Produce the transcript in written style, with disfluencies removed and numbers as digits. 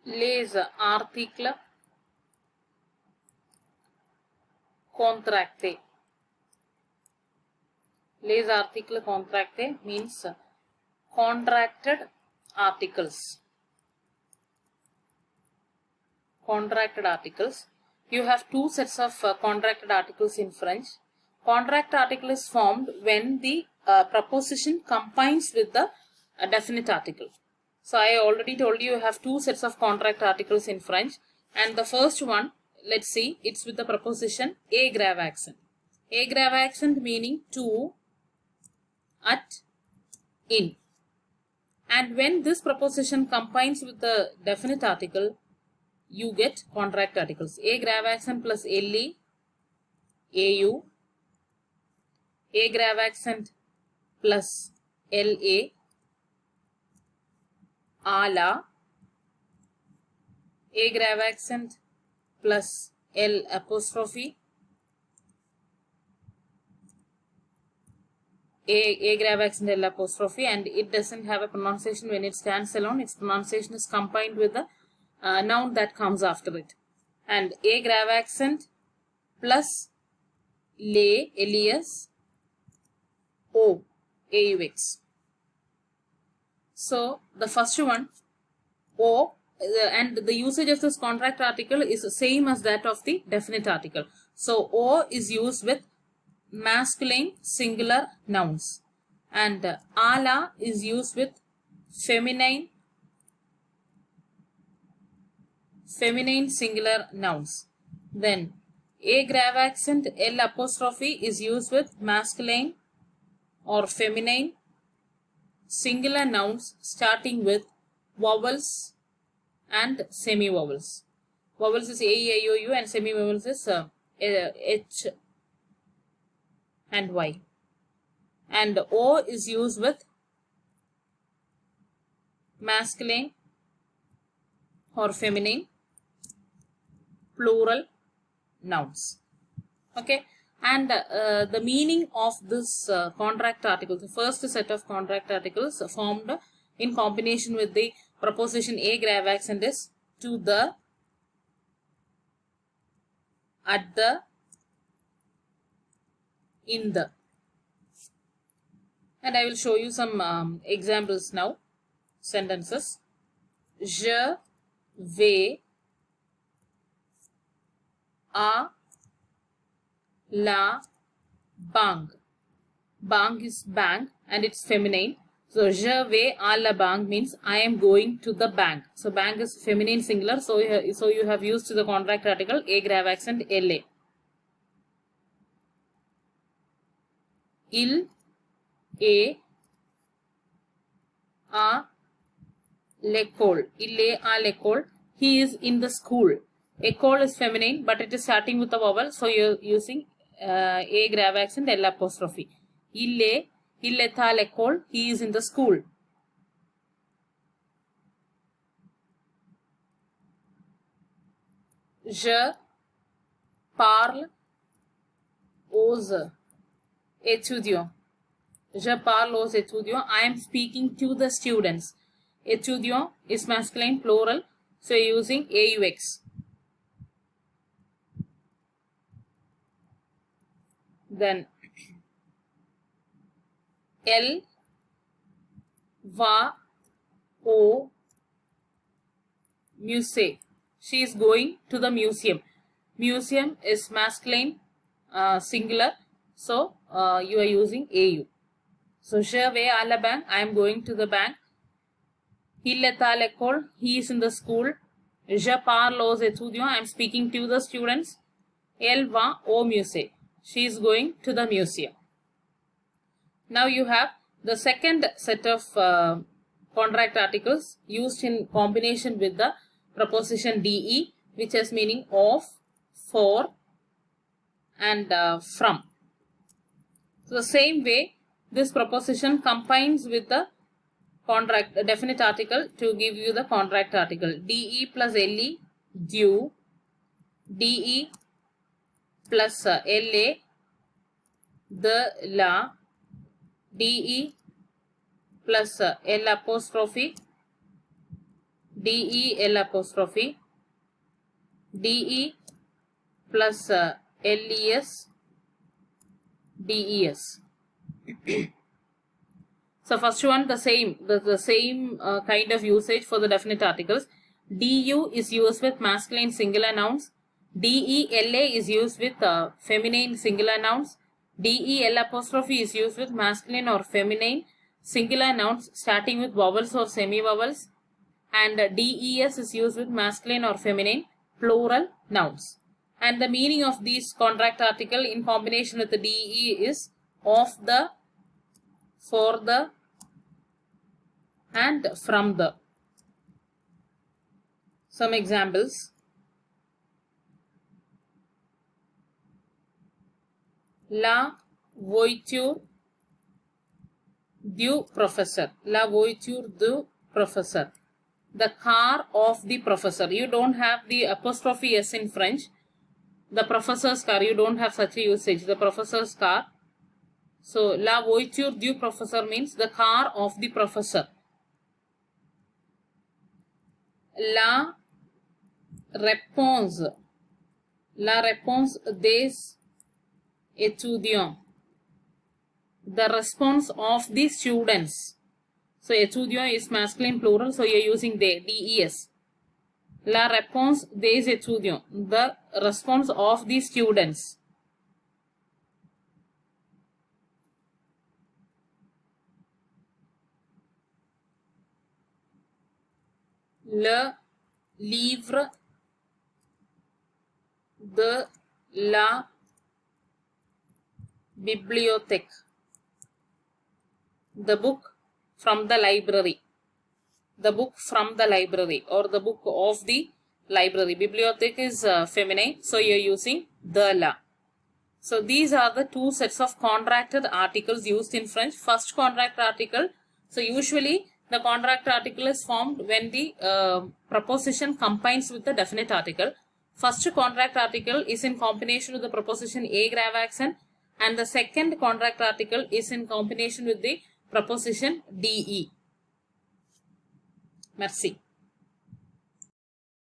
Les articles contractés. Les articles contractés means contracted articles. Contracted articles. You have two sets of contracted articles in French. Contract article is formed when the preposition combines with the definite article. So I already told you have two sets of contract articles in French, and the first one, let's see, it's with the preposition a grave accent. A grave accent meaning to, at, in. And when this preposition combines with the definite article, you get contract articles. A grave accent plus LE, AU, A grave accent plus LA, ALA, A grave accent plus L apostrophe, A grave accent L apostrophe, and it doesn't have a pronunciation when it stands alone. Its pronunciation is combined with the noun that comes after it. And A grave accent plus LE, LES, O, AUX. So the first one, O, and the usage of this contract article is the same as that of the definite article. So O is used with masculine singular nouns, and ala is used with feminine singular nouns. Then A grave accent L apostrophe is used with masculine or feminine singular nouns starting with vowels and semi-vowels. Vowels is A, E, I, O, U, and semi-vowels is H and Y. And O is used with masculine or feminine plural nouns. Okay. And the meaning of this contract article, the first set of contract articles formed in combination with the preposition A grave accent is to the, at the, in the. And I will show you some examples now. Sentences. Je vais à la banque. Banque is bank and it's feminine. So je vais à la banque means I am going to the bank. So bank is feminine singular. So you have used the contract article A grave accent LA. Il est à l'école. Il est à l'école. He is in the school. École is feminine, but it is starting with a vowel, so you're using A grave accent L apostrophe. Il est à l'école. He is in the school. Je parle aux étudiants. Je parle aux étudiants. I am speaking to the students. Étudiant is masculine plural, so you're using AUX. Then elle va au musée. She is going to the museum. Museum is masculine singular, so you are using AU. So je vais à la banque. I am going to the bank. Il est à l'école. He is in the school. Je parle aux étudiants. I am speaking to the students. Elle va au musée. She is going to the museum. Now you have the second set of contract articles used in combination with the preposition DE, which has meaning of, for, and from. So the same way, this preposition combines with the contract definite article to give you the contract article. DE plus LE, due. DE plus LA, the, la. DE plus L apostrophe, DEL apostrophe, DE plus LES, DES. So first one, the same kind of usage for the definite articles. DU is used with masculine singular nouns. DELA is used with feminine singular nouns. DEL apostrophe is used with masculine or feminine singular nouns starting with vowels or semi-vowels. And DES is used with masculine or feminine plural nouns. And the meaning of these contract article in combination with the DE is of the, for the, and from the. Some examples. La voiture du professeur. La voiture du professeur. The car of the professor. You don't have the apostrophe S in French. The professor's car. You don't have such a usage. The professor's car. So, la voiture du professeur means the car of the professor. La réponse des étudiants, the response of the students. So étudiant is masculine plural, so you are using they, DES. La réponse des étudiants, the response of the students. Le livre de la bibliothèque, the book from the library, the book from the library or the book of the library. Bibliothèque is feminine, so you are using the la. So these are the two sets of contracted articles used in French. First contract article, so usually the contract article is formed when the preposition combines with the definite article. First contract article is in combination with the preposition a grave accent, and the second contract article is in combination with the preposition de. Merci.